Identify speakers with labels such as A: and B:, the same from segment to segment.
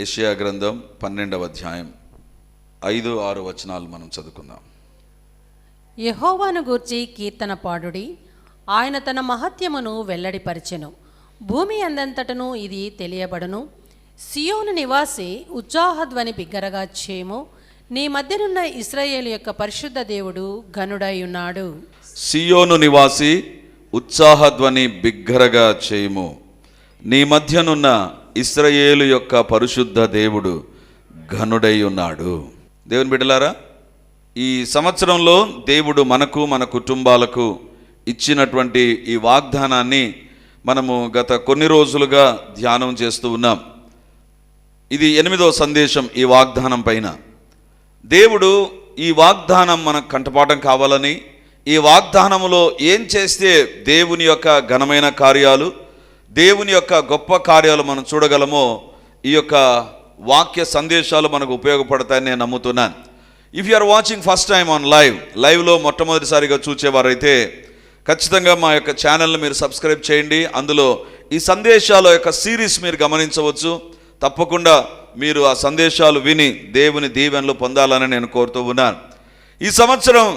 A: యెషయా గ్రంథం 12వ అధ్యాయం 5-6 వచనాలు మనం చదువుకుందాం.
B: యెహోవాను గూర్చి కీర్తన పాడుడి, ఆయన తన మహత్యమును వెల్లడిపరిచెను. భూమి అందంతటను ఇది తెలియబడును. సియోను నివాసి ఉత్సాహధ్వని బిగ్గరగా చేము, నీ మధ్యనున్న ఇశ్రాయేలు యొక్క పరిశుద్ధ దేవుడు ఘనుడై ఉన్నాడు.
A: సియోను నివాసి ఉత్సాహధ్వని బిగ్గరగా చేయుము, నీ మధ్యనున్న ఇశ్రాయేలు యొక్క పరిశుద్ధ దేవుడు ఘనుడై ఉన్నాడు. దేవుని బిడ్డలారా, ఈ సంవత్సరంలో దేవుడు మనకు మన కుటుంబాలకు ఇచ్చినటువంటి ఈ వాగ్దానాన్ని మనము గత కొన్ని రోజులుగా ధ్యానం చేస్తూ ఉన్నాం. ఇది 8వ సందేశం ఈ వాగ్దానం పైన. దేవుడు ఈ వాగ్దానం మనకు కంఠపాఠం కావాలని, ఈ వాగ్దానములో ఏం చేస్తే దేవుని యొక్క ఘనమైన కార్యాలు, దేవుని యొక్క గొప్ప కార్యాలు మనం చూడగలమో, ఈ యొక్క వాక్య సందేశాలు మనకు ఉపయోగపడతాయని నేను నమ్ముతున్నాను. If you are watching first time on లైవ్లో మొట్టమొదటిసారిగా చూసేవారైతే ఖచ్చితంగా మా యొక్క ఛానల్ని మీరు సబ్స్క్రైబ్ చేయండి. అందులో ఈ సందేశాల యొక్క సిరీస్ మీరు గమనించవచ్చు. తప్పకుండా మీరు ఆ సందేశాలు విని దేవుని దీవెనలు పొందాలని నేను కోరుతూ ఉన్నాను. ఈ సంవత్సరం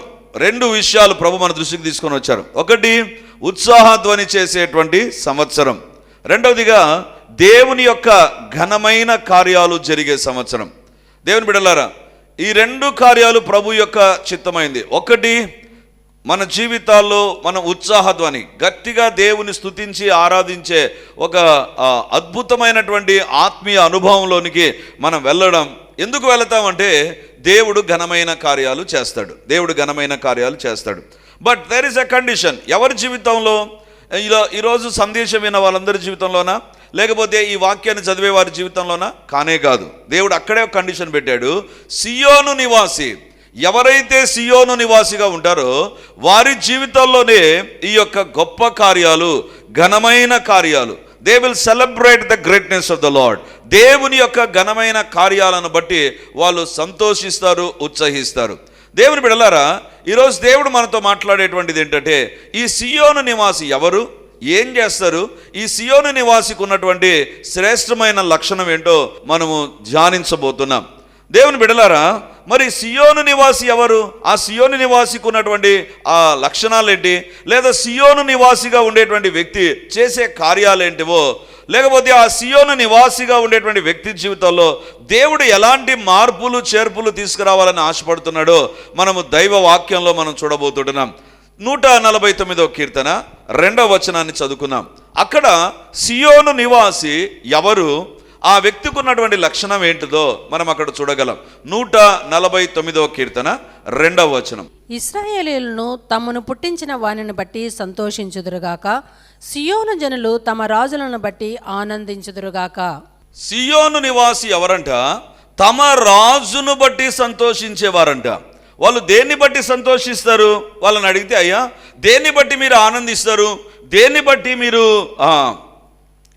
A: 2 విషయాలు ప్రభు మన దృష్టికి తీసుకొని వచ్చారు. ఒకటి, ఉత్సాహధ్వని చేసేటువంటి సంవత్సరం. రెండవదిగా, దేవుని యొక్క ఘనమైన కార్యాలు జరిగే సంవత్సరం. దేవుని బిడ్డలారా, ఈ 2 కార్యాలు ప్రభు యొక్క చిత్తమైంది. ఒకటి, మన జీవితాల్లో మన ఉత్సాహధ్వని గట్టిగా దేవుని స్తుతించి ఆరాధించే ఒక అద్భుతమైనటువంటి ఆత్మీయ అనుభవంలోనికి మనం వెళ్ళడం. ఎందుకు వెళతామంటే దేవుడు ఘనమైన కార్యాలు చేస్తాడు, దేవుడు ఘనమైన కార్యాలు చేస్తాడు. But there is a condition. ఎవరి జీవితంలో? ఈరోజు సందేశం విన్న వాళ్ళందరి జీవితంలోనా, లేకపోతే ఈ వాక్యాన్ని చదివే వారి జీవితంలోనా? కానే కాదు. దేవుడు అక్కడే ఒక కండిషన్ పెట్టాడు. సియోను నివాసి, ఎవరైతే సియోను నివాసిగా ఉంటారో వారి జీవితాల్లోనే ఈ యొక్క గొప్ప కార్యాలు, ఘనమైన కార్యాలు, they will celebrate the greatness of the lord. దేవుని యొక్క ఘనమైన కార్యాలను బట్టి వాళ్ళు సంతోషిస్తారు, ఉత్సహిస్తారు. దేవుని బిడ్డలారా, ఈరోజు దేవుడు మనతో మాట్లాడేటువంటిది ఏంటంటే, ఈ సియోను నివాసి ఎవరు, ఏం చేస్తారు, ఈ సియోను నివాసికి ఉన్నటువంటి శ్రేష్టమైన లక్షణం ఏంటో మనము ధ్యానించబోతున్నాం. దేవుని బిడ్డలారా, మరి సియోను నివాసి ఎవరు? ఆ సియోను నివాసికి ఉన్నటువంటి ఆ లక్షణాలు ఏంటి, లేదా సియోను నివాసిగా ఉండేటువంటి వ్యక్తి చేసే కార్యాలు ఏంటివో, లేకపోతే ఆ సియోను నివాసిగా ఉండేటువంటి వ్యక్తి జీవితంలో దేవుడు ఎలాంటి మార్పులు చేర్పులు తీసుకురావాలని ఆశపడుతున్నాడో మనము దైవ వాక్యంలో మనం చూడబోతున్నాం. 149వ కీర్తన 2వ వచనాన్ని చదువుకున్నాం. అక్కడ సియోను నివాసి ఎవరు, ఆ వ్యక్తికి ఉన్నటువంటి లక్షణం ఏంటిదో మనం అక్కడ చూడగలం. 149వ కీర్తన 2వ వచనం.
B: ఇశ్రాయేలీయులను తమను పుట్టించిన వానిని బట్టి సంతోషించుదురుగాక, సియోను జనులు తమ రాజులను బట్టి ఆనందించుదురుగాక.
A: సియోను నివాసి ఎవరంట? తమ రాజును బట్టి సంతోషించేవారంట. వాళ్ళు దేన్ని బట్టి సంతోషిస్తారు? వాళ్ళని అడిగితే, అయ్యా దేన్ని బట్టి మీరు ఆనందిస్తారు, దేన్ని బట్టి మీరు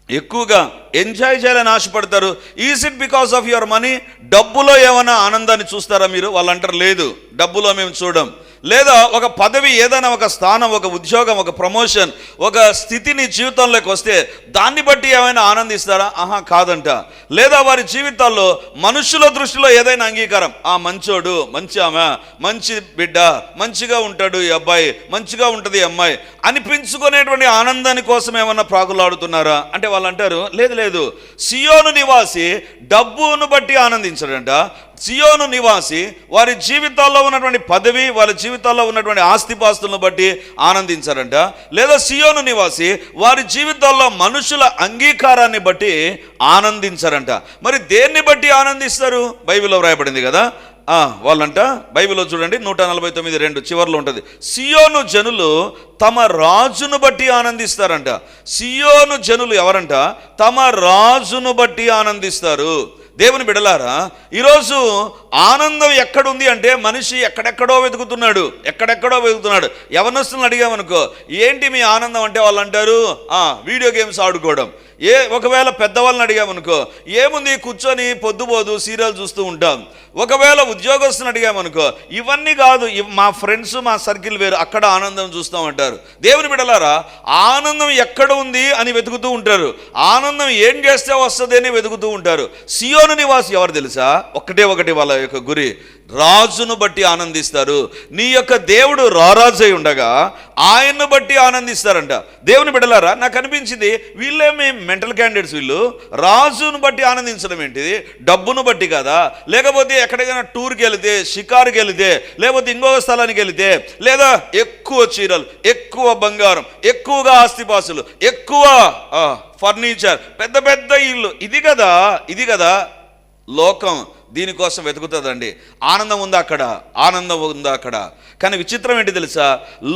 A: ఎక్కువగా ఎంజాయ్ చేయాలని ఆశపడతారు? Is it because of your money? డబ్బులో ఏమైనా ఆనందాన్ని చూస్తారా మీరు? వాళ్ళు అంటారు, లేదు, డబ్బులో మేము చూడం. లేదా ఒక పదవి, ఏదైనా ఒక స్థానం, ఒక ఉద్యోగం, ఒక ప్రమోషన్, ఒక స్థితి నీ జీవితంలోకి వస్తే దాన్ని బట్టి ఏమైనా ఆనందిస్తారా? ఆహా, కాదంట. లేదా వారి జీవితాల్లో మనుషుల దృష్టిలో ఏదైనా అంగీకారం, ఆ మంచోడు, మంచి ఆమె, మంచి బిడ్డ, మంచిగా ఉంటాడు ఈ అబ్బాయి, మంచిగా ఉంటుంది ఈ అమ్మాయి అనిపించుకునేటువంటి ఆనందాని కోసం ఏమన్నా ప్రాకులాడుతున్నారా అంటే వాళ్ళు అంటారు, లేదు లేదు, సియోను నివాసి డబ్బును బట్టి ఆనందించడంట. సియోను నివాసి వారి జీవితాల్లో ఉన్నటువంటి పదవి, వాళ్ళ జీవితాల్లో ఉన్నటువంటి ఆస్తిపాస్తులను బట్టి ఆనందించారంట. లేదా సియోను నివాసి వారి జీవితాల్లో మనుషుల అంగీకారాన్ని బట్టి ఆనందించారంట. మరి దేన్ని బట్టి ఆనందిస్తారు? బైబిల్లో వ్రాయబడింది కదా. వాళ్ళంట, బైబిల్లో చూడండి 149:2 చివరిలో ఉంటుంది, సియోను జనులు తమ రాజును బట్టి ఆనందిస్తారంట. సియోను జనులు ఎవరంట? తమ రాజును బట్టి ఆనందిస్తారు. దేవుని బిడలారా, ఈరోజు ఆనందం ఎక్కడుంది అంటే మనిషి ఎక్కడెక్కడో వెతుకుతున్నాడు. యవనస్తులను అడిగామనుకో, ఏంటి మీ ఆనందం అంటే వాళ్ళు అంటారు, వీడియో గేమ్స్ ఆడుకోవడం. ఒకవేళ పెద్దవాళ్ళని అడిగామనుకో, ఏముంది కూర్చొని పొద్దుపోదు సీరియల్ చూస్తూ ఉంటాం. ఒకవేళ ఉద్యోగస్తుని అడిగామనుకో, ఇవన్నీ కాదు, మా ఫ్రెండ్స్ మా సర్కిల్ వేరు, అక్కడ ఆనందం చూస్తామంటారు. దేవుని బిడ్డలారా, ఆనందం ఎక్కడ ఉంది అని వెతుకుతూ ఉంటారు. ఆనందం ఏం చేస్తే వస్తుంది అని వెతుకుతూ ఉంటారు. సియోను నివాసి ఎవరు తెలుసా? ఒకటి వాళ్ళ యొక్క గురి, రాజును బట్టి ఆనందిస్తారు. నీ యొక్క దేవుడు రారాజై ఉండగా ఆయన్ను బట్టి ఆనందిస్తారంట. దేవుని బిడ్డలారా, నాకు అనిపించింది వీళ్ళేమి మెంటల్ క్యాండిడేట్స్, వీళ్ళు రాజును బట్టి ఆనందించడం ఏంటిది? డబ్బును బట్టి కదా, లేకపోతే ఎక్కడికైనా టూర్కి వెళితే, షికారుకి వెళితే, లేకపోతే ఇంకొక స్థలానికి వెళితే, లేదా ఎక్కువ చీరలు, ఎక్కువ బంగారం, ఎక్కువగా ఆస్తిపాసులు, ఎక్కువ ఫర్నిచర్, పెద్ద పెద్ద ఇల్లు, ఇది కదా లోకం దీనికోసం వెతుకుతుందండి. ఆనందం ఉందా అక్కడ? ఆనందం ఉందా అక్కడ? కానీ విచిత్రం ఏంటి తెలుసా?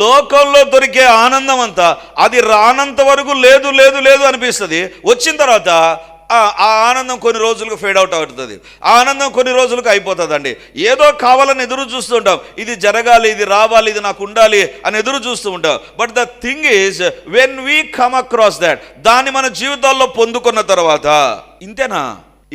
A: లోకంలో దొరికే ఆనందం అంతా అది రానంత వరకు లేదు లేదు లేదు అనిపిస్తుంది. వచ్చిన తర్వాత ఆ ఆనందం కొన్ని రోజులకు ఫేడ్ అవుట్ అవుతుంది. ఆ ఆనందం కొన్ని రోజులకు అయిపోతుందండి. ఏదో కావాలని ఎదురు చూస్తూ ఉంటాం, ఇది జరగాలి, ఇది రావాలి, ఇది నాకు ఉండాలి అని ఎదురు చూస్తూ ఉంటాం. But the thing is, when we come across that, దాన్ని మన జీవితాల్లో పొందుకున్న తర్వాత, ఇంతేనా?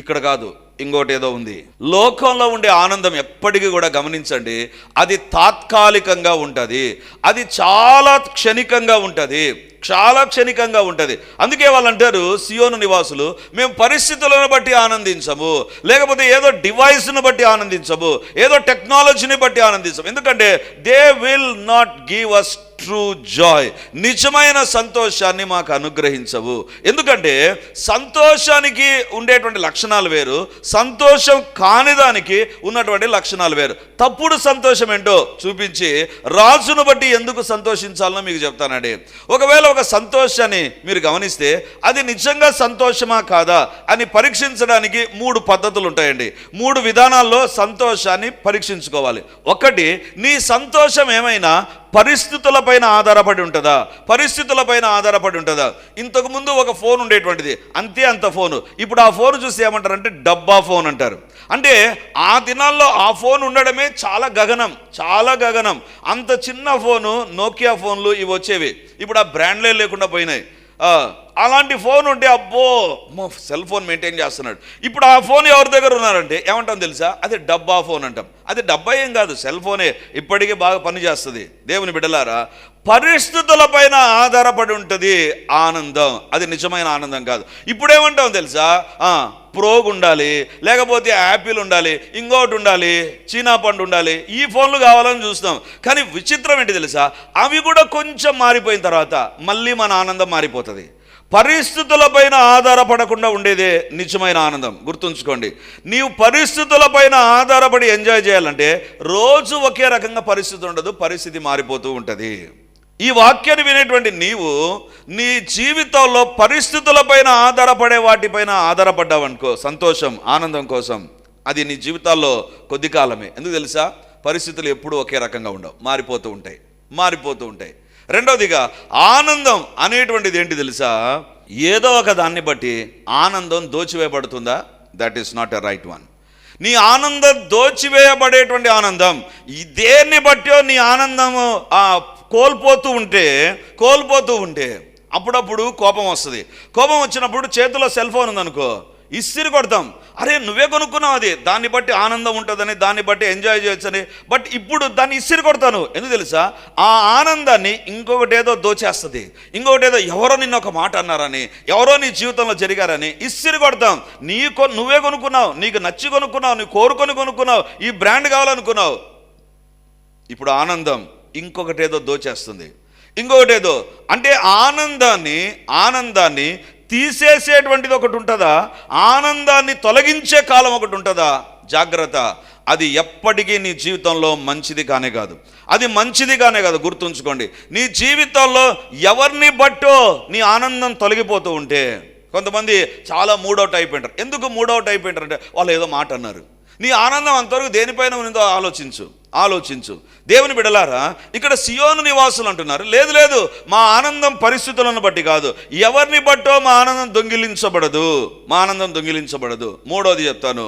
A: ఇక్కడ కాదు, ఇంకోటి ఏదో ఉంది. లోకంలో ఉండే ఆనందం ఎప్పటికీ కూడా గమనించండి, అది తాత్కాలికంగా ఉంటుంది, అది చాలా క్షణికంగా ఉంటుంది, చాలా క్షణికంగా ఉంటుంది. అందుకే వాళ్ళు అంటారు, సియోను నివాసులు, మేము పరిస్థితులను బట్టి ఆనందించము, లేకపోతే ఏదో డివైస్ను బట్టి ఆనందించము, ఏదో టెక్నాలజీని బట్టి ఆనందించము. ఎందుకంటే they will not give us true joy, నిజమైన సంతోషాన్ని మాకు అనుగ్రహించవు. ఎందుకంటే సంతోషానికి ఉండేటువంటి లక్షణాలు వేరు, సంతోషం కానిదానికి ఉన్నటువంటి లక్షణాలు వేరు. తప్పుడు సంతోషం ఏంటో చూపించి రాజును బట్టి ఎందుకు సంతోషించాలనో మీకు చెప్తానండి. ఒకవేళ ఒక సంతోషాన్ని మీరు గమనిస్తే అది నిజంగా సంతోషమా కాదా అని పరీక్షించడానికి 3 పద్ధతులు ఉంటాయండి. 3 విధానాల్లో సంతోషాన్ని పరీక్షించుకోవాలి. ఒకటి, నీ సంతోషం ఏమైనా పరిస్థితులపైన ఆధారపడి ఉంటుందా? పరిస్థితులపైన ఆధారపడి ఉంటుందా? ఇంతకుముందు ఒక ఫోన్ ఉండేటువంటిది, అంతే అంత ఫోను. ఇప్పుడు ఆ ఫోన్ చూసి ఏమంటారంటే డబ్బా ఫోన్ అంటారు. అంటే ఆ దినాల్లో ఆ ఫోన్ ఉండడమే చాలా గగనం. అంత చిన్న ఫోను, నోకియా ఫోన్లు ఇవి వచ్చేవి. ఇప్పుడు ఆ బ్రాండ్లే లేకుండా పోయినాయి. అలాంటి ఫోన్ ఉంటే అబ్బో సెల్ ఫోన్ మెయింటైన్ చేస్తున్నాడు. ఇప్పుడు ఆ ఫోన్ ఎవరి దగ్గర ఉన్నారంటే ఏమంటాం తెలుసా? అది డబ్బా ఫోన్ అంటాం. అది డబ్బా ఏం కాదు, సెల్ ఫోనే, ఇప్పటికీ బాగా పనిచేస్తుంది. దేవుని బిడ్డలారా, పరిస్థితులపైన ఆధారపడి ఉంటుంది ఆనందం, అది నిజమైన ఆనందం కాదు. ఇప్పుడేమంటాం తెలుసా? ప్రోగ్ ఉండాలి, లేకపోతే యాపిల్ ఉండాలి, ఇంకోటి ఉండాలి, చీనా పండు ఉండాలి, ఈ ఫోన్లు కావాలని చూస్తాం. కానీ విచిత్రం ఏంటి తెలుసా? అవి కూడా కొంచెం మారిపోయిన తర్వాత మళ్ళీ మన ఆనందం మారిపోతుంది. పరిస్థితులపైన ఆధారపడకుండా ఉండేదే నిజమైన ఆనందం. గుర్తుంచుకోండి, నీవు పరిస్థితులపైన ఆధారపడి ఎంజాయ్ చేయాలంటే రోజు ఒకే రకంగా పరిస్థితి ఉండదు, పరిస్థితి మారిపోతూ ఉంటుంది. ఈ వాక్యాన్ని వినేటువంటి నీవు నీ జీవితంలో పరిస్థితులపైన ఆధారపడే వాటిపైన ఆధారపడ్డావనుకో, సంతోషం ఆనందం కోసం, అది నీ జీవితాల్లో కొద్ది కాలమే. ఎందుకు తెలుసా? పరిస్థితులు ఎప్పుడూ ఒకే రకంగా ఉండవు, మారిపోతూ ఉంటాయి. రెండవదిగా, ఆనందం అనేటువంటిది ఏంటి తెలుసా? ఏదో ఒక దాన్ని బట్టి ఆనందం దోచివేయబడుతుందా? That is not a right one. నీ ఆనందం దోచివేయబడేటువంటి ఆనందం, దేన్ని బట్టో నీ ఆనందము కోల్పోతూ ఉంటే అప్పుడప్పుడు కోపం వస్తుంది. కోపం వచ్చినప్పుడు చేతిలో సెల్ ఫోన్ ఉందనుకో, ఇస్సిరి కొడతాం. అరే నువ్వే కొనుక్కున్నావు, అది దాన్ని బట్టి ఆనందం ఉంటుందని, దాన్ని బట్టి ఎంజాయ్ చేయొచ్చని. బట్ ఇప్పుడు దాన్ని ఇస్సిరి కొడతాను. ఎందుకు తెలుసా? ఆ ఆనందాన్ని ఇంకొకటి ఏదో దోచేస్తుంది, ఇంకొకటి ఏదో ఎవరో నిన్న ఒక మాట అన్నారని, ఎవరో నీ జీవితంలో జరిగారని ఇస్సిరి కొడతాం. నువ్వే కొనుక్కున్నావు, నీకు నచ్చి కొనుక్కున్నావు, నీ కోరుకొని కొనుక్కున్నావు, ఈ బ్రాండ్ కావాలనుకున్నావు. ఇప్పుడు ఆనందం ఇంకొకటి ఏదో దోచేస్తుంది, ఇంకొకటి ఏదో. అంటే ఆనందాన్ని తీసేసేటువంటిది ఒకటి ఉంటుందా? ఆనందాన్ని తొలగించే కాలం ఒకటి ఉంటుందా? జాగ్రత్త, అది ఎప్పటికీ నీ జీవితంలో మంచిది కానే కాదు. గుర్తుంచుకోండి, నీ జీవితంలో ఎవరిని బట్టో నీ ఆనందం తొలగిపోతూ ఉంటే, కొంతమంది చాలా మూడౌట్ అయిపోయింటారు. ఎందుకు మూడౌట్ అయిపోయింటారు అంటే వాళ్ళు ఏదో మాట అన్నారు. నీ ఆనందం అంతవరకు దేనిపైన ఉందో ఆలోచించు. దేవుని బిడ్డలారా, ఇక్కడ సియోను నివాసులు అంటున్నారు, లేదు మా ఆనందం పరిస్థితులను బట్టి కాదు, ఎవరిని బట్టో మా ఆనందం దొంగిలించబడదు. మూడోది చెప్తాను,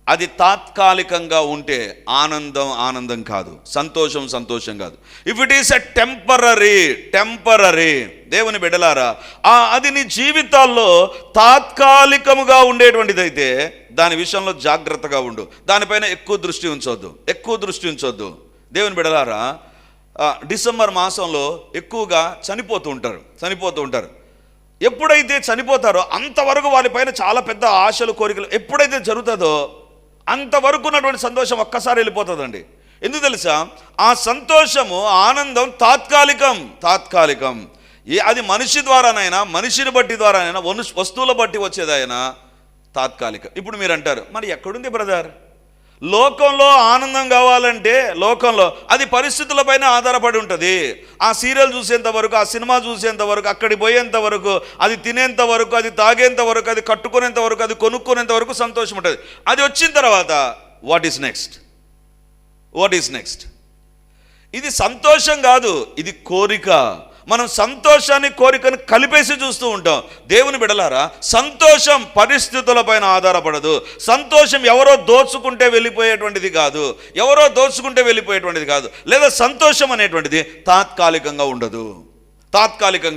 A: అది తాత్కాలికంగా ఉంటే ఆనందం ఆనందం కాదు, సంతోషం సంతోషం కాదు. If it is a temporary దేవుని బిడ్డలారా, అది నీ జీవితాల్లో తాత్కాలికముగా ఉండేటువంటిది అయితే దాని విషయంలో జాగ్రత్తగా ఉండు. దానిపైన ఎక్కువ దృష్టి ఉంచొద్దు. దేవుని బిడ్డలారా, డిసెంబర్ మాసంలో ఎక్కువగా చనిపోతూ ఉంటారు. ఎప్పుడైతే చనిపోతారో అంతవరకు వారిపైన చాలా పెద్ద ఆశలు, కోరికలు ఎప్పుడైతే జరుగుతుందో అంతవరకు ఉన్నటువంటి సంతోషం ఒక్కసారి వెళ్ళిపోతుందండి. ఎందుకు తెలుసా? ఆ సంతోషము, ఆనందం తాత్కాలికం. అది మనిషి ద్వారానైనా, మనిషిని బట్టి ద్వారానైనా, వస్తువుల బట్టి వచ్చేదైనా తాత్కాలికం. ఇప్పుడు మీరు అంటారు, మరి ఎక్కడుంది బ్రదర్? లోకంలో ఆనందం కావాలంటే లోకంలో అది పరిస్థితులపైన ఆధారపడి ఉంటుంది. ఆ సీరియల్ చూసేంత వరకు, ఆ సినిమా చూసేంత వరకు, అక్కడికి పోయేంత వరకు, అది తినేంత వరకు, అది తాగేంత వరకు, అది కట్టుకునేంత వరకు, అది కొనుక్కునేంత వరకు సంతోషం ఉంటుంది. అది వచ్చిన తర్వాత వాట్ ఈస్ నెక్స్ట్? ఇది సంతోషం కాదు, ఇది కోరిక. మనం సంతోషాన్ని, కోరికను కలిపేసి చూస్తూ ఉంటాం. దేవుని బిడలారా, సంతోషం పరిస్థితులపైన ఆధారపడదు. సంతోషం ఎవరో దోచుకుంటే వెళ్ళిపోయేటువంటిది కాదు. లేదా సంతోషం అనేటువంటిది తాత్కాలికంగా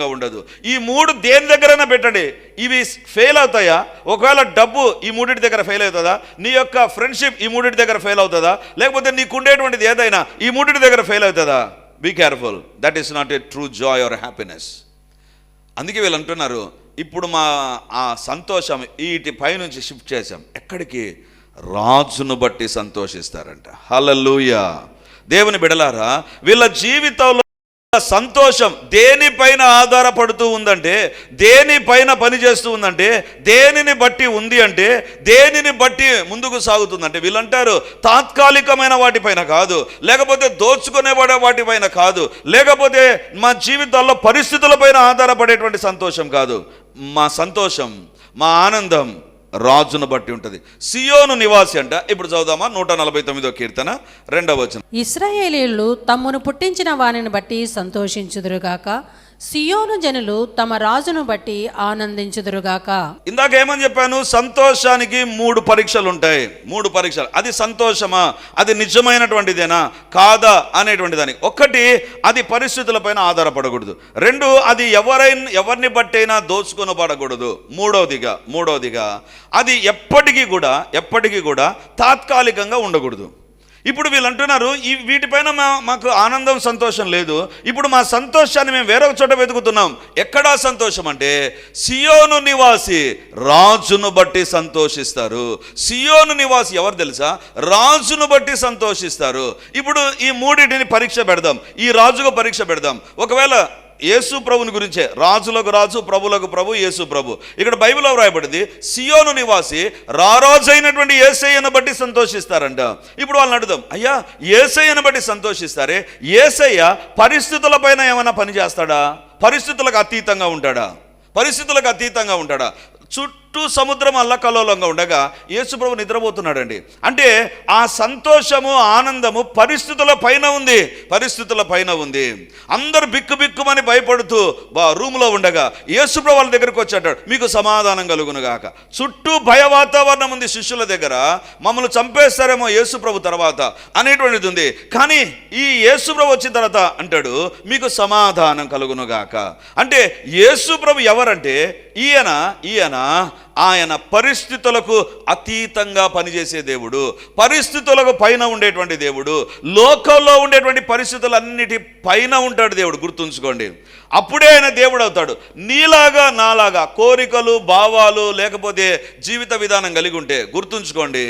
A: ఉండదు. ఈ మూడు దేని దగ్గరైనా పెట్టండి, ఇవి ఫెయిల్ అవుతాయా? ఒకవేళ డబ్బు ఈ మూడింటి దగ్గర ఫెయిల్ అవుతుందా? నీ యొక్క ఫ్రెండ్షిప్ ఈ మూడింటి దగ్గర ఫెయిల్ అవుతుందా? లేకపోతే నీకు ఉండేటువంటిది ఏదైనా ఈ మూడింటి దగ్గర ఫెయిల్ అవుతుందా? Be careful, that is not a true joy or happiness. అందుకే వీళ్ళు అంటున్నారు, ఇప్పుడు ఆ సంతోషం వీటి పైనుంచి షిఫ్ట్ చేశాం. ఎక్కడికి? రాజును బట్టి సంతోషిస్తారంట. హల్లెలూయా. దేవుని బిడలారా, వీళ్ళ జీవితంలో సంతోషం దేనిపైన ఆధారపడుతూ ఉందంటే, దేనిపైన పనిచేస్తూ ఉందంటే, దేనిని బట్టి ఉంది అంటే, దేనిని బట్టి ముందుకు సాగుతుందంటే, వీళ్ళంటారు తాత్కాలికమైన వాటిపైన కాదు, లేకపోతే దోచుకునేవాడే వాటిపైన కాదు, లేకపోతే మా జీవితాల్లో పరిస్థితులపైన ఆధారపడేటువంటి సంతోషం కాదు. మా సంతోషం, మా ఆనందం రాజును బట్టి ఉంటుంది. సియోను నివాసి అంట. ఇప్పుడు చదువుదామా 149వ కీర్తన 2వ వచనం.
B: ఇశ్రాయేలీయులు తమ్మును పుట్టించిన వానిని బట్టి సంతోషించుదురుగాక, సియోను జనులు తమ రాజును బట్టి ఆనందించుదురుగాక.
A: ఇందాక ఏమని చెప్పాను? సంతోషానికి 3 పరీక్షలు ఉంటాయి. 3 పరీక్షలు. అది సంతోషమా, అది నిజమైనటువంటిదేనా కాదా అనేటువంటి దానికి. ఒకటి, అది పరిస్థితులపైన ఆధారపడకూడదు. 2, అది ఎవరిని బట్టైనా దోచుకొని పడకూడదు. మూడవదిగా అది ఎప్పటికీ కూడా తాత్కాలికంగా ఉండకూడదు. ఇప్పుడు వీళ్ళు అంటున్నారు, వీటిపైన మాకు ఆనందం, సంతోషం లేదు. ఇప్పుడు మా సంతోషాన్ని మేము వేరొక చోట వెతుకుతున్నాం. ఎక్కడా సంతోషం అంటే, సియోను నివాసి రాజును బట్టి సంతోషిస్తారు. సియోను నివాసి ఎవరు తెలుసా? రాజును బట్టి సంతోషిస్తారు. ఇప్పుడు ఈ మూడింటిని పరీక్ష పెడదాం, ఈ రాజుకు పరీక్ష పెడదాం. ఒకవేళ యేసు ప్రభుని గురించే, రాజులకు రాజు, ప్రభులకు ప్రభు, యేసు ప్రభు. ఇక్కడ బైబిల్లో వ్రాయబడింది, సియోను నివాసి రారాజైనటువంటి యేసయ్యను బట్టి సంతోషిస్తారంట. ఇప్పుడు వాళ్ళని అడుగుదాం, అయ్యా యేసయ్యను బట్టి సంతోషిస్తారే, యేసయ్య పరిస్థితులపైన ఏమైనా పని చేస్తాడా? పరిస్థితులకు అతీతంగా ఉంటాడా? చుట్టూ సముద్రం అల్లకల్లోలంగా ఉండగా యేసుప్రభు నిద్రపోతున్నాడండి. అంటే ఆ సంతోషము, ఆనందము పరిస్థితుల పైన ఉంది. అందరూ బిక్కుమని భయపడుతూ రూములో ఉండగా యేసుప్రభు వాళ్ళ దగ్గరకు వచ్చాడు, మీకు సమాధానం కలుగునుగాక. చుట్టూ భయ వాతావరణం ఉంది శిష్యుల దగ్గర, మమ్మల్ని చంపేస్తారేమో యేసుప్రభు తర్వాత అనేటువంటిది ఉంది. కానీ ఈ యేసుప్రభు వచ్చిన తర్వాత అంటాడు, మీకు సమాధానం కలుగునుగాక. అంటే యేసుప్రభు ఎవరంటే, ఆయన పరిస్థితులకు అతీతంగా పనిచేసే దేవుడు, పరిస్థితులకు పైన ఉండేటువంటి దేవుడు, లోకంలో ఉండేటువంటి పరిస్థితులన్నిటి పైన ఉంటాడు దేవుడు. గుర్తుంచుకోండి, అప్పుడే ఆయన దేవుడు అవుతాడు. నీలాగా నాలాగా కోరికలు, భావాలు లేకపోతే జీవిత విధానం కలిగి ఉంటే గుర్తుంచుకోండి,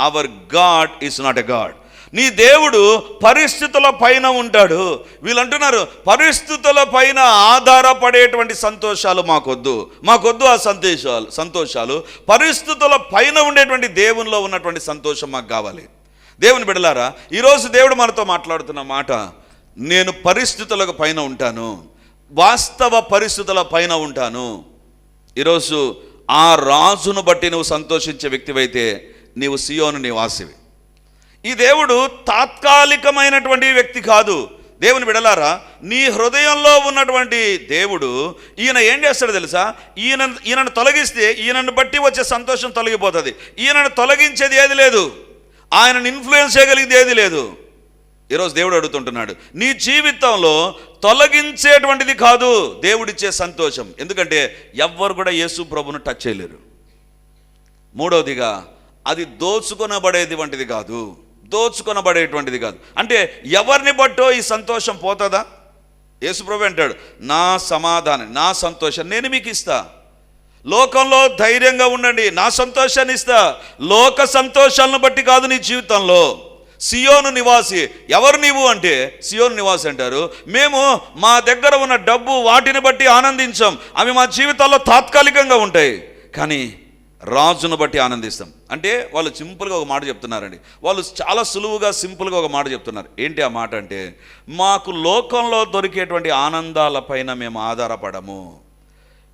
A: hour God is not a God. నీ దేవుడు పరిస్థితుల పైన ఉంటాడు. వీళ్ళు అంటున్నారు, పరిస్థితుల పైన ఆధారపడేటువంటి సంతోషాలు మాకొద్దు. ఆ సంతోషాలు పరిస్థితుల పైన ఉండేటువంటి దేవునిలో ఉన్నటువంటి సంతోషం మాకు కావాలి. దేవుని బిడ్డలారా, ఈరోజు దేవుడు మనతో మాట్లాడుతున్న మాట, నేను పరిస్థితులకు పైన ఉంటాను, వాస్తవ పరిస్థితుల పైన ఉంటాను. ఈరోజు ఆ రాజును బట్టి నువ్వు సంతోషించే వ్యక్తివైతే నీవు సియోను నివాసివి. ఈ దేవుడు తాత్కాలికమైనటువంటి వ్యక్తి కాదు. దేవుని బిడలారా, నీ హృదయంలో ఉన్నటువంటి దేవుడు ఈయన ఏం చేస్తాడో తెలుసా? ఈయనను తొలగిస్తే ఈయనను బట్టి వచ్చే సంతోషం తొలగిపోతుంది. ఈయనను తొలగించేది ఏది లేదు, ఆయనను ఇన్ఫ్లుయెన్స్ చేయగలిగేది ఏది లేదు. ఈరోజు దేవుడు అడుగుతుంటున్నాడు, నీ జీవితంలో తొలగించేటువంటిది కాదు దేవుడిచ్చే సంతోషం. ఎందుకంటే ఎవ్వరు కూడా యేసు ప్రభును టచ్ చేయలేరు. మూడవదిగా, అది దోచుకొనబడేటువంటిది కాదు, దోచుకొనబడేటువంటిది కాదు. అంటే ఎవరిని బట్టో ఈ సంతోషం పోతుందా? యేసు ప్రభు అంటాడు, నా సమాధానం, నా సంతోషం నేను మీకు ఇస్తా. లోకంలో ధైర్యంగా ఉండండి, నా సంతోషాన్ని ఇస్తా. లోక సంతోషాలను బట్టి కాదు నీ జీవితంలో. సియోను నివాసి ఎవరు నీవు అంటే, సియోను నివాసి అంటారు, మేము మా దగ్గర ఉన్న డబ్బు వాటిని బట్టి ఆనందించాం, అవి మా జీవితాల్లో తాత్కాలికంగా ఉంటాయి, కానీ రాజును బట్టి ఆనందిస్తాం. అంటే వాళ్ళు సింపుల్గా ఒక మాట చెప్తున్నారండి. వాళ్ళు చాలా సులువుగా సింపుల్గా ఒక మాట చెప్తున్నారు. ఏంటి ఆ మాట అంటే, మాకు లోకంలో దొరికేటువంటి ఆనందాలపైన మేము ఆధారపడము,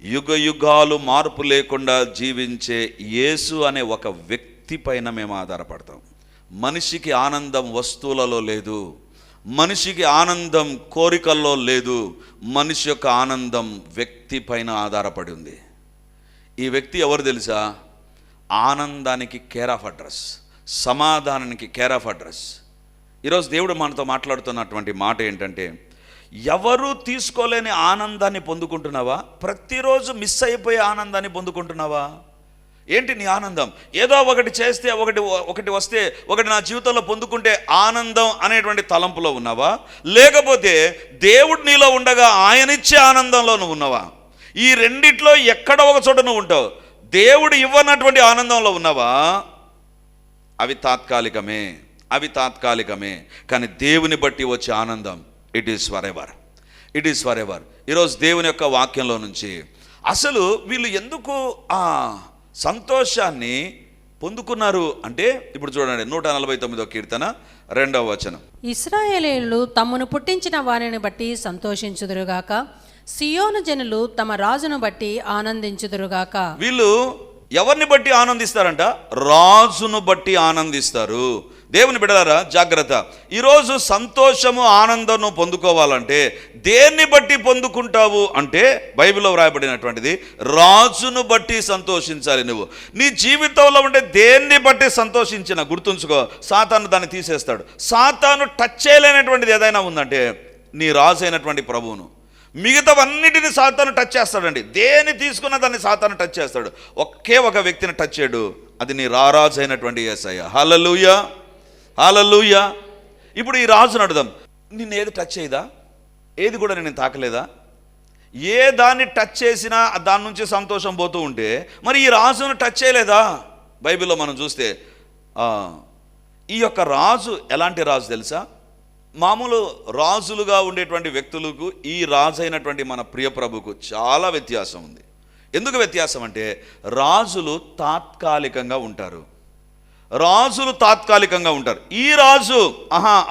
A: యుగ యుగాలు మార్పు లేకుండా జీవించే యేసు అనే ఒక వ్యక్తి పైన మేము ఆధారపడతాం. మనిషికి ఆనందం వస్తువులలో లేదు, మనిషికి ఆనందం కోరికల్లో లేదు, మనిషి యొక్క ఆనందం వ్యక్తి పైన ఆధారపడి ఉంది. ఈ వ్యక్తి ఎవరు తెలుసా? ఆనందానికి కేర్ ఆఫ్ అడ్రస్, సమాధానానికి కేర్ ఆఫ్ అడ్రస్. ఈరోజు దేవుడు మనతో మాట్లాడుతున్నటువంటి మాట ఏంటంటే, ఎవరు తీసుకోలేని ఆనందాన్ని పొందుకుంటున్నావా? ప్రతిరోజు మిస్ అయిపోయే ఆనందాన్ని పొందుకుంటున్నావా? ఏంటి నీ ఆనందం? ఏదో ఒకటి చేస్తే ఒకటి వస్తే ఒకటి నా జీవితంలో పొందుకుంటే ఆనందం అనేటువంటి తలంపులో ఉన్నావా? లేకపోతే దేవుడు నీలో ఉండగా ఆయనిచ్చే ఆనందంలో నువ్వు ఉన్నావా? ఈ రెండిట్లో ఎక్కడ ఒక చోట నువ్వు ఉంటావు. దేవుడు ఇవ్వనటువంటి ఆనందంలో ఉన్నావా? అవి తాత్కాలికమే, అవి తాత్కాలికమే. కానీ దేవుని బట్టి వచ్చే ఆనందం it is for ever, it is for ever. ఈరోజు దేవుని యొక్క వాక్యంలో నుంచి అసలు వీళ్ళు ఎందుకు ఆ సంతోషాన్ని పొందుకున్నారు అంటే, ఇప్పుడు చూడండి 149వ కీర్తన 2వ వచనం.
B: ఇశ్రాయేలీయులు తమను పుట్టించిన వారిని బట్టి సంతోషించుదురుగాక, సియోను జనులు తమ రాజును బట్టి ఆనందించుదురుగాక. వీళ్ళు
A: ఎవరిని బట్టి ఆనందిస్తారంట? రాజును బట్టి ఆనందిస్తారు. దేవుని బిడ్డలారా జాగ్రత్త. ఈరోజు సంతోషము ఆనందము పొందుకోవాలంటే దేన్ని బట్టి పొందుకుంటావు అంటే, బైబిల్లో వ్రాయబడినటువంటిది, రాజును బట్టి సంతోషించాలి. నువ్వు నీ జీవితంలో ఉంటే దేన్ని బట్టి సంతోషించిన, గుర్తుంచుకో, సాతాను దాన్ని తీసేస్తాడు. సాతాను టచ్ చేయలేనటువంటిది ఏదైనా ఉందంటే నీ రాజు అయినటువంటి ప్రభువును. మిగతావన్నిటిని సాతాను టచ్ చేస్తాడండి. దేని తీసుకున్న దాన్ని సాతాను టచ్ చేస్తాడు. ఒకే ఒక వ్యక్తిని టచ్ చేయడు, అది నీ రారాజు అయినటువంటి యేసయ్య. హల్లెలూయా, హల్లెలూయా. ఇప్పుడు ఈ రాజును అడుగుదాం, నిన్ను ఏది టచ్ చేయదా? ఏది కూడా నేను తాకలేదా? ఏ దాన్ని టచ్ చేసినా దాని నుంచి సంతోషం పోతూ ఉంటే మరి ఈ రాజును టచ్ చేయలేదా? బైబిల్లో మనం చూస్తే ఈ యొక్క రాజు ఎలాంటి రాజు తెలుసా? మామూలు రాజులుగా ఉండేటువంటి వ్యక్తులకు ఈ రాజు అయినటువంటి మన ప్రియ ప్రభుకు చాలా వ్యత్యాసం ఉంది. ఎందుకు వ్యత్యాసం అంటే, రాజులు తాత్కాలికంగా ఉంటారు, రాజులు తాత్కాలికంగా ఉంటారు. ఈ రాజు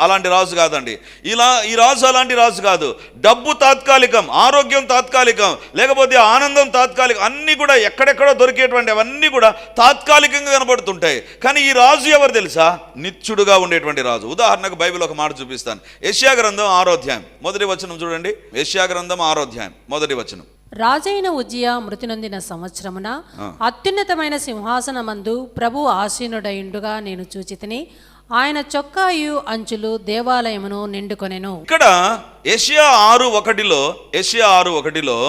A: అలాంటి రాజు కాదండి. ఈ రాజు అలాంటి రాజు కాదు. డబ్బు తాత్కాలికం, ఆరోగ్యం తాత్కాలికం, లేకపోతే ఆనందం తాత్కాలికం, అన్నీ కూడా ఎక్కడెక్కడో దొరికేటువంటి అవన్నీ కూడా తాత్కాలికంగా కనబడుతుంటాయి. కానీ ఈ రాజు ఎవరు తెలుసా? నిత్యుడుగా ఉండేటువంటి రాజు. ఉదాహరణకు బైబిల్ ఒక మాట చూపిస్తాను. యెషయా గ్రంథం 6వ అధ్యాయం 1వ వచనం చూడండి. యెషయా గ్రంథం 6వ అధ్యాయం 1వ వచనం.
B: రాజైన ఉజ్జియా మృతి నొందిన సంవత్సరమున అత్యున్నతమైన సింహాసనమందు ప్రభు ఆసీనుడయుండుగా నేను చూచితిని, ఆయన చొక్కాయు అంచులు దేవాలయమును నిండుకొనెను.
A: ఇక్కడ యెషయా 6:1లో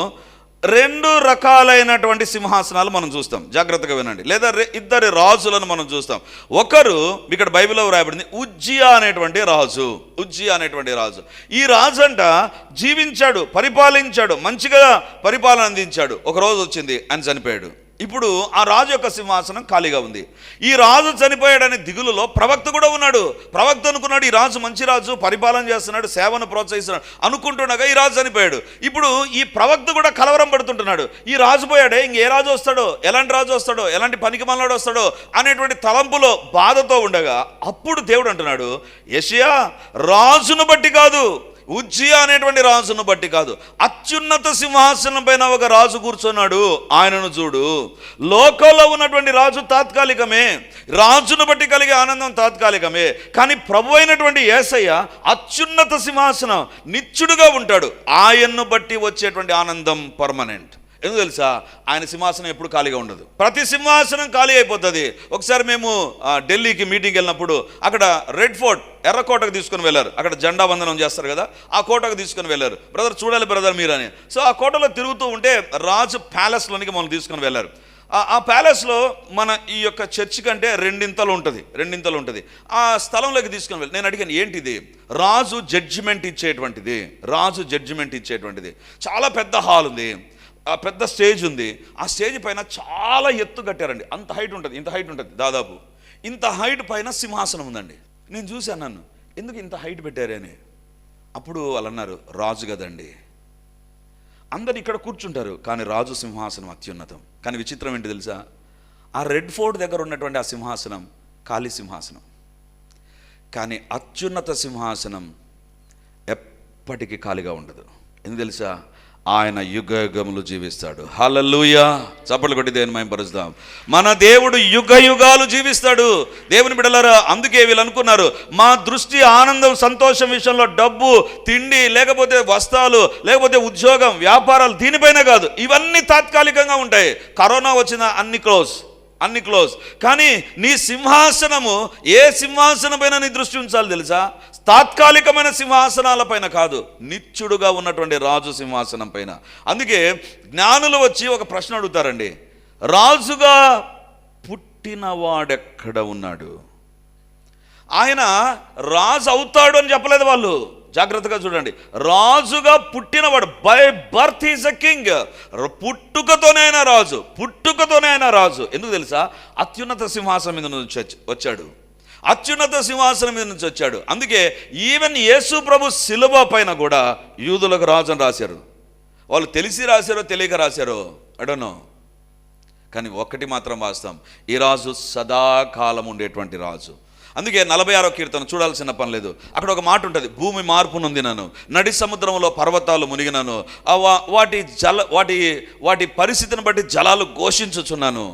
A: 2 రకాలైనటువంటి సింహాసనాలు మనం చూస్తాం. జాగ్రత్తగా వినండి. లేదా ఇద్దరి రాజులను మనం చూస్తాం. ఒకరు ఇక్కడ బైబిల్లో రాయబడింది ఉజ్జియా అనేటువంటి రాజు. ఉజ్జియా అనేటువంటి రాజు, ఈ రాజు అంట జీవించాడు, పరిపాలించాడు, మంచిగా పరిపాలన అందించాడు. ఒక రోజు వచ్చింది, ఆయన చనిపోయాడు. ఇప్పుడు ఆ రాజు యొక్క సింహాసనం ఖాళీగా ఉంది. ఈ రాజు చనిపోయాడనే దిగులులో ప్రవక్త కూడా ఉన్నాడు. ప్రవక్త అనుకున్నాడు, ఈ రాజు మంచి రాజు, పరిపాలన చేస్తున్నాడు, సేవను ప్రోత్సహిస్తున్నాడు అనుకుంటుండగా ఈ రాజు చనిపోయాడు. ఇప్పుడు ఈ ప్రవక్త కూడా కలవరం పడుతుంటున్నాడు, ఈ రాజు పోయాడే, ఇంకే రాజు వస్తాడో, ఎలాంటి రాజు వస్తాడో, ఎలాంటి పనికి మనలాడు వస్తాడో అనేటువంటి తలంపులో బాధతో ఉండగా అప్పుడు దేవుడు అంటున్నాడు, యెషయా రాజును బట్టి కాదు, ఉజ్జియా అనేటువంటి రాజును బట్టి కాదు, అత్యున్నత సింహాసనం పైన ఒక రాజు కూర్చున్నాడు, ఆయనను చూడు. లోకంలో ఉన్నటువంటి రాజు తాత్కాలికమే, రాజును బట్టి కలిగే ఆనందం తాత్కాలికమే, కానీ ప్రభు అయినటువంటి యేసయ్య అత్యున్నత సింహాసనం నిత్యుడుగా ఉంటాడు. ఆయన్ను బట్టి వచ్చేటువంటి ఆనందం పర్మనెంట్. ఎందుకు తెలుసా? ఆయన సింహాసనం ఎప్పుడు ఖాళీగా ఉండదు. ప్రతి సింహాసనం ఖాళీ అయిపోతుంది. ఒకసారి మేము ఢిల్లీకి మీటింగ్కి వెళ్ళినప్పుడు అక్కడ రెడ్ ఫోర్ట్, ఎర్రకోటకు తీసుకుని వెళ్ళారు. అక్కడ జెండా వందనం చేస్తారు కదా, ఆ కోటకు తీసుకుని వెళ్ళారు. బ్రదర్ చూడాలి బ్రదర్ మీరని. సో ఆ కోటలో తిరుగుతూ ఉంటే రాజు ప్యాలెస్లోనికి మమ్మల్ని తీసుకుని వెళ్ళారు. ఆ ప్యాలెస్లో మన ఈ యొక్క చర్చి కంటే రెండింతలు ఉంటుంది. ఆ స్థలంలోకి తీసుకుని వెళ్ళి నేను అడిగాను, ఏంటిది? రాజు జడ్జిమెంట్ ఇచ్చేటువంటిది. చాలా పెద్ద హాల్ ఉంది, ఆ పెద్ద స్టేజ్ ఉంది. ఆ స్టేజ్ పైన చాలా ఎత్తు కట్టారండి. అంత హైట్ ఉంటుంది, ఇంత హైట్ ఉంటుంది, దాదాపు ఇంత హైట్ పైన సింహాసనం ఉందండి. నేను చూశాను, నన్ను ఎందుకు ఇంత హైట్ పెట్టారని. అప్పుడు వాళ్ళు అన్నారు, రాజు కదండి, అందరు ఇక్కడ కూర్చుంటారు, కానీ రాజు సింహాసనం అత్యున్నతం. కానీ విచిత్రం ఏంటి తెలుసా? ఆ రెడ్ ఫోర్ట్ దగ్గర ఉన్నటువంటి ఆ సింహాసనం ఖాళీ సింహాసనం, కానీ అత్యున్నత సింహాసనం ఎప్పటికీ ఖాళీగా ఉండదు. ఎందుకు తెలుసా? ఆయన యుగయుగములు జీవిస్తాడు. హల్లెలూయా! చప్పట్లు కొట్టి దేవుని మహిమపరుస్తాం. మన దేవుడు యుగయుగాలు జీవిస్తాడు. దేవుని బిడ్డలారా, అందుకే వీళ్ళు అనుకున్నారు, మా దృష్టి ఆనందం సంతోషం విషయంలో డబ్బు, తిండి, లేకపోతే వస్త్రాలు, లేకపోతే ఉద్యోగం, వ్యాపారాలు, దీనిపైన కాదు. ఇవన్నీ తాత్కాలికంగా ఉంటాయి. కరోనా వచ్చిన అన్ని క్లోజ్. కానీ నీ సింహాసనము ఏ సింహాసనం పైన నీ దృష్టి ఉంచాలి తెలుసా? తాత్కాలికమైన సింహాసనాల పైన కాదు, నిత్యుడుగా ఉన్నటువంటి రాజు సింహాసనం పైన. అందుకే జ్ఞానులు వచ్చి ఒక ప్రశ్న అడుగుతారండి, రాజుగా పుట్టినవాడెక్కడ ఉన్నాడు? ఆయన రాజు అవుతాడు అని చెప్పలేదు వాళ్ళు. జాగ్రత్తగా చూడండి, రాజుగా పుట్టినవాడు, by birth is a king. పుట్టుకతోనే ఆయన రాజు. ఎందుకు తెలుసా? అత్యున్నత సింహాసనం మీద నుంచి వచ్చాడు. అందుకే ఈవెన్ యేసు ప్రభు శిలువ పైన కూడా యూదులకు రాజు అని రాశారు. వాళ్ళు తెలిసి రాశారో తెలియక రాశారో ఐ డోంట్ నో, కానీ ఒక్కటి మాత్రం వాస్తవం, ఈ రాజు సదాకాలం ఉండేటువంటి రాజు. అందుకే 46వ కీర్తన చూడాల్సిన పని లేదు. అక్కడ ఒక మాట ఉంటుంది, భూమి మార్పు నొందినను, నడి సముద్రంలో పర్వతాలు మునిగినను, వాటి పరిస్థితిని బట్టి జలాలు ఘోషించుచున్నాను.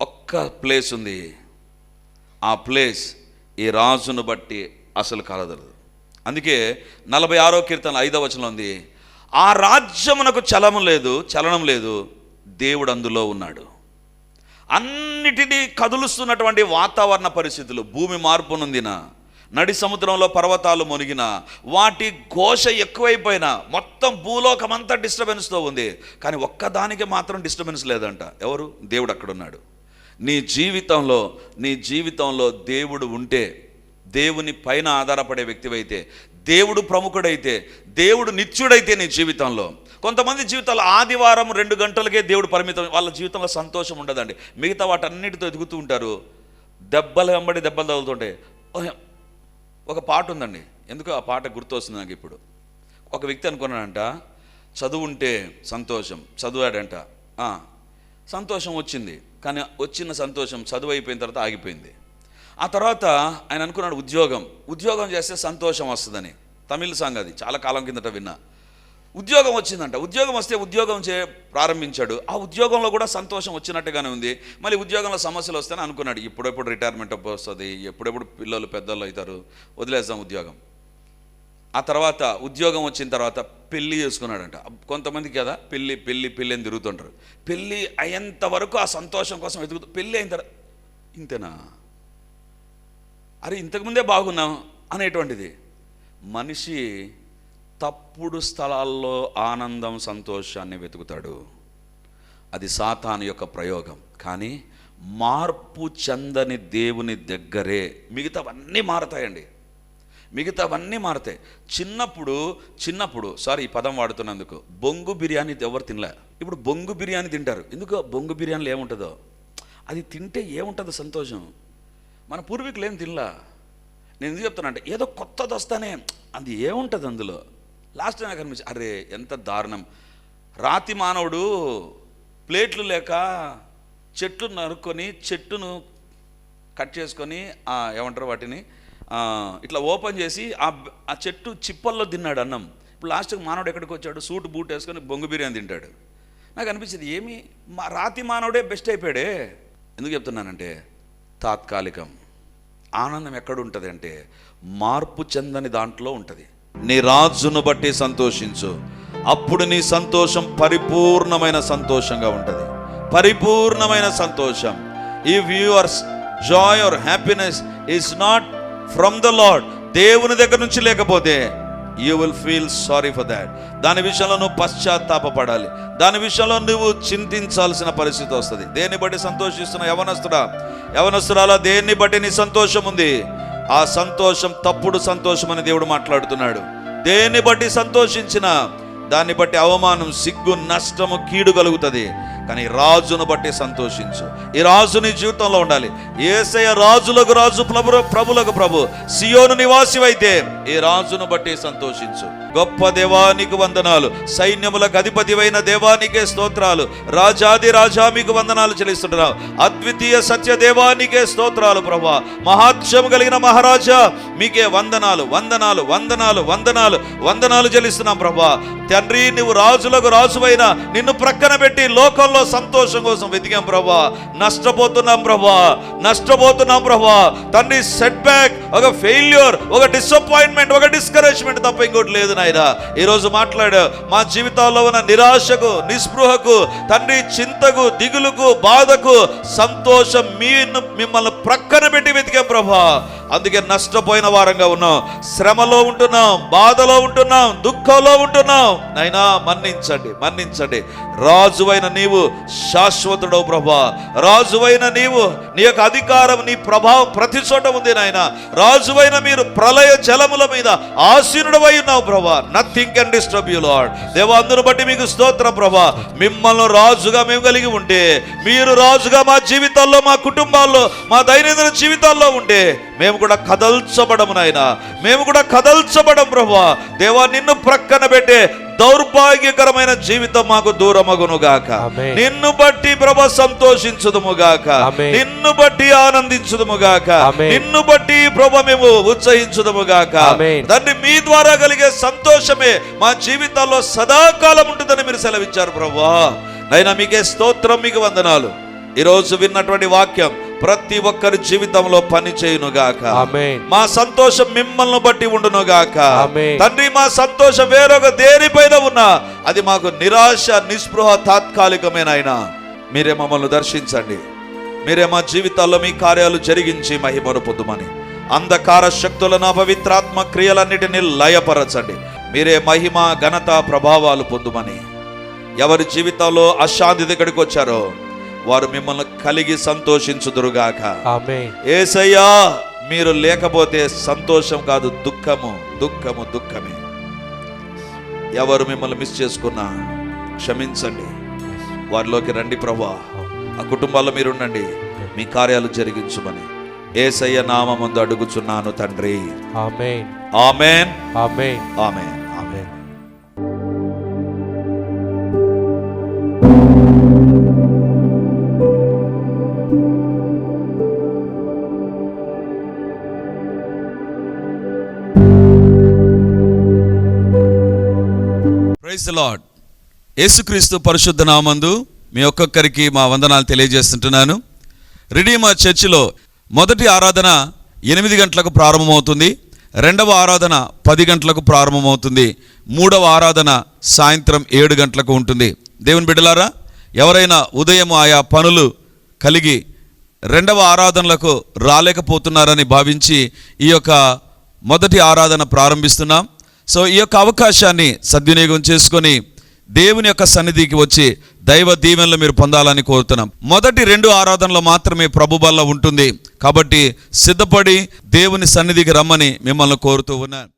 A: ఒక్క ప్లేస్ ఉంది, ఆ ప్లేస్ ఈ రాజును బట్టి అసలు కలదదు. అందుకే 46వ కీర్తన 5వ వచనం ఉంది, ఆ రాజ్యమునకు చలనం లేదు, దేవుడు అందులో ఉన్నాడు. అన్నిటినీ కదులుస్తున్నటువంటి వాతావరణ పరిస్థితులు, భూమి మార్పు నొందిన, నడి సముద్రంలో పర్వతాలు మునిగిన, వాటి ఘోష ఎక్కువైపోయినా మొత్తం భూలోకమంతా డిస్టర్బెన్స్తో ఉంది, కానీ ఒక్కదానికి మాత్రం డిస్టర్బెన్స్ లేదంట. ఎవరు? దేవుడు అక్కడ ఉన్నాడు. నీ జీవితంలో దేవుడు ఉంటే, దేవుని పైన ఆధారపడే వ్యక్తివైతే, దేవుడు ప్రముఖుడైతే, దేవుడు నిత్యుడైతే నీ జీవితంలో. కొంతమంది జీవితాల్లో ఆదివారం 2 గంటలకే దేవుడు పరిమితం, వాళ్ళ జీవితంలో సంతోషం ఉండదండి. మిగతా వాటన్నిటితో ఎదుగుతూ ఉంటారు, దెబ్బలు వెంబడి దెబ్బలు తగులుతుంటాయి. ఒక పాట ఉందండి, ఎందుకు ఆ పాట గుర్తొస్తుంది నాకు ఇప్పుడు. ఒక వ్యక్తి అనుకున్నాడంట, చదువు ఉంటే సంతోషం, చదివాడంట, సంతోషం వచ్చింది, కానీ వచ్చిన సంతోషం చదువు అయిపోయిన తర్వాత ఆగిపోయింది. ఆ తర్వాత ఆయన అనుకున్నాడు, ఉద్యోగం చేస్తే సంతోషం వస్తుందని. తమిళ సాంగ్ అది, చాలా కాలం కిందట విన్నా. ఉద్యోగం వచ్చిందంట, ఉద్యోగం వస్తే ఉద్యోగం ప్రారంభించాడు. ఆ ఉద్యోగంలో కూడా సంతోషం వచ్చినట్టుగానే ఉంది. మళ్ళీ ఉద్యోగంలో సమస్యలు వస్తాయని అనుకున్నాడు, ఎప్పుడెప్పుడు రిటైర్మెంట్ వస్తుంది, ఎప్పుడెప్పుడు పిల్లలు పెద్దలు అవుతారు, వదిలేద్దాం ఉద్యోగం. ఆ తర్వాత ఉద్యోగం వచ్చిన తర్వాత పెళ్ళి చేసుకున్నాడంట. కొంతమందికి కదా పెళ్ళి అని తిరుగుతుంటారు. పెళ్ళి అయ్యేంత వరకు ఆ సంతోషం కోసం వెతుకుతూ, పెళ్ళి అయిన తర్వాత ఇంతేనా, అరే ఇంతకుముందే బాగున్నాం అనేటువంటిది. మనిషి తప్పుడు స్థలాల్లో ఆనందం సంతోషాన్ని వెతుకుతాడు, అది సాతాను యొక్క ప్రయోగం. కానీ మార్పు చెందని దేవుని దగ్గరే మిగతావన్నీ మారతాయండి, మిగతావన్నీ మారతాయి. చిన్నప్పుడు సారీ ఈ పదం వాడుతున్నందుకు, బొంగు బిర్యానీ ఎవరు తినలే, ఇప్పుడు బొంగు బిర్యానీ తింటారు. ఎందుకు? బొంగు బిర్యానీలో ఏముంటుందో, అది తింటే ఏముంటుందో సంతోషం. మన పూర్వీకులు ఏం తినలా. నేను ఎందుకు చెప్తాను అంటే, ఏదో కొత్తది వస్తానే అది ఏముంటుంది అందులో. లాస్ట్ నాకు అనిపించి, అరే ఎంత దారుణం, రాతి మానవుడు ప్లేట్లు లేక చెట్లు నరుక్కొని, చెట్టును కట్ చేసుకొని ఏమంటారు వాటిని ఇట్లా ఓపెన్ చేసి ఆ చెట్టు చిప్పల్లో తిన్నాడు అన్నం. ఇప్పుడు లాస్ట్కి మానవుడు ఎక్కడికి వచ్చాడు, సూట్ బూట్ వేసుకొని బొంగు బిర్యానీ తింటాడు. నాకు అనిపించింది, ఏమి రాతి మానవుడే బెస్ట్ అయిపోయాడే. ఎందుకు చెప్తున్నానంటే తాత్కాలికం. ఆనందం ఎక్కడ ఉంటుంది అంటే మార్పు చెందని దాంట్లో ఉంటుంది. నీ రాజును బట్టి సంతోషించు, అప్పుడు నీ సంతోషం పరిపూర్ణమైన సంతోషంగా ఉంటుంది. పరిపూర్ణమైన సంతోషం. If your Joy or happiness is not from the lord, దేవుని దగ్గర నుంచి లేకపోతే you will feel sorry for that. దాని విషయంలో నువ్వు పశ్చాత్తాపపడాలి, దాని విషయంలో నువ్వు చింతించాల్సిన పరిస్థితి వస్తుంది. దేన్ని బట్టి సంతోషిస్తున్నా యవనస్తురాలా, దేన్ని బట్టి నీ సంతోషం ఉంది? ఆ సంతోషం తప్పుడు సంతోషం అని దేవుడు మాట్లాడుతున్నాడు. దేన్ని బట్టి సంతోషించినా దాన్ని బట్టి అవమానం, సిగ్గు, నష్టము, కీడు కలుగుతుంది. కానీ రాజును బట్టి సంతోషించు. ఈ రాజు నీ జీవితంలో ఉండాలి. యేసయ్య రాజులకు రాజు, ప్రభులకు ప్రభు, సియోను నివాసివైతే ఈ రాజును బట్టి సంతోషించు. గొప్ప దేవానికి వందనాలు, సైన్యములకు అధిపతివైన దేవానికే స్తోత్రాలు, రాజాది రాజా మీకు వందనాలు చెల్లిస్తున్నావు. అద్వితీయ సత్య దేవానికే స్తోత్రాలు ప్రభా. మహాత్మ్యం కలిగిన మహారాజా మీకే వందనాలు వందనాలు వందనాలు వందనాలు వందనాలు చెల్లిస్తున్నాం ప్రభా. తండ్రి, నువ్వు రాజులకు రాజువైన నిన్ను ప్రక్కన పెట్టి లోకంలో సంతోషం కోసం వెతికాం ప్రభా. నష్టపోతున్నాం ప్రభా. తండ్రి, సెట్ బ్యాక్, ఒక ఫెయిల్యూర్, ఒక డిసప్పాయింట్మెంట్, ఒక డిస్కరేజ్మెంట్ తప్ప ఇంకోటి లేదు నాయనా. ఈరోజు మాట్లాడు, మా జీవితాల్లో ఉన్న నిరాశకు, నిస్పృహకు, తండ్రి, చింతకు, దిగులుకు, బాధకు సంతోషం మిమ్మల్ని ప్రక్కన పెట్టి వెతికాం ప్రభా. అందుకే నష్టపోయిన వారంగా ఉన్నాం, శ్రమలో ఉంటున్నాం, బాధలో ఉంటున్నాం, దుఃఖంలో ఉంటున్నాం. నైనా మన్నించండి. రాజువైన నీవు శాశ్వతుడవు ప్రభా. రాజువైన నీవు, నీ యొక్క అధికారం, నీ ప్రభావం ప్రతి చోట ఉంది నాయన. రాజువైన మీరు ప్రళయ జలముల మీద ఆసీనుడవై ఉన్నావు ప్రభా. Nothing can disturb you lord. దేవా, అందును బట్టి మీకు స్తోత్రం ప్రభా. మిమ్మల్ని రాజుగా మేము కలిగి ఉంటే, మీరు రాజుగా మా జీవితాల్లో, మా కుటుంబాల్లో, మా దైనందిన జీవితాల్లో ఉంటే మేము కూడా కదల్చబడము నాయనా, మేము కూడా కదల్చబడం ప్రభా. దేవా, నిన్ను ప్రక్కన పెట్టే దౌర్భాగ్యకరమైన జీవితం మాకు దూరమగునుగాక. నిన్ను బట్టి ప్రభా సంతోషించుదుముగాక, నిన్ను బట్టి ఆనందించుదుముగాక, నిన్ను బట్టి ప్రభా మేము ఉత్సహించుదుముగాక. దాన్ని మీ ద్వారా కలిగే సంతోషమే మా జీవితాల్లో సదాకాలం ఉంటుందని మీరు సెలవిచ్చారు ప్రభా. నైనా మీకే స్తోత్రం, మీకు వందనాలు. ఈరోజు విన్నటువంటి వాక్యం ప్రతి ఒక్కరి జీవితంలో పని చేయునుగాక. మా సంతోషం మిమ్మల్ని బట్టి ఉండునుగాక. తండ్రి, మా సంతోషం వేరొక దేనిపైన ఉన్నా అది మాకు నిరాశ, నిస్పృహ తాత్కాలికమేనైనా మీరే మమ్మల్ని దర్శించండి. మీరే మా జీవితాల్లో మీ కార్యాలు జరిగించి మహిమను పొందుమని, అంధకార శక్తులను, అపవిత్రాత్మ క్రియలన్నిటినీ లయపరచండి. మీరే మహిమ, ఘనత, ప్రభావాలు పొందుమని. ఎవరి జీవితాల్లో అశాంతి దగ్గరికి వచ్చారో వారు మిమ్మల్ని కలిగి సంతోషించుదురుగాక. యేసయ్యా, మీరు లేకపోతే సంతోషం కాదు, దుఃఖమే. ఎవరు మిమ్మల్ని మిస్ చేసుకున్నా క్షమించండి, వారిలోకి రండి ప్రభా. ఆ కుటుంబాల్లో మీరు ఉండండి, మీ కార్యాలు జరిగించుమని యేసయ్య నామముందు అడుగుచున్నాను తండ్రి. ఆమేన్, ఆమేన్, ఆమేన్, ఆమేన్, ఆమేన్. Praise the Lord. యేసుక్రీస్తు పరిశుద్ధ నామందు మీ ఒక్కొక్కరికి మా వందనాలు తెలియజేస్తుంటున్నాను. రిడీమర్ చర్చిలో మొదటి ఆరాధన 8 గంటలకు ప్రారంభమవుతుంది, రెండవ ఆరాధన 10 గంటలకు ప్రారంభమవుతుంది, మూడవ ఆరాధన సాయంత్రం 7 గంటలకు ఉంటుంది. దేవుని బిడ్డలారా, ఎవరైనా ఉదయం ఆయా పనులు కలిగి రెండవ ఆరాధనలకు రాలేకపోతున్నారని భావించి ఈ యొక్క మొదటి ఆరాధన ప్రారంభిస్తున్నాం. సో ఈ యొక్క అవకాశాన్ని సద్వినియోగం చేసుకొని దేవుని యొక్క సన్నిధికి వచ్చి దైవ దీవెనలు మీరు పొందాలని కోరుతున్నాం. మొదటి 2 ఆరాధనలు మాత్రమే ప్రభు బల్ల ఉంటుంది. కాబట్టి సిద్ధపడి దేవుని సన్నిధికి రమ్మని మిమ్మల్ని కోరుతూ ఉన్నాను.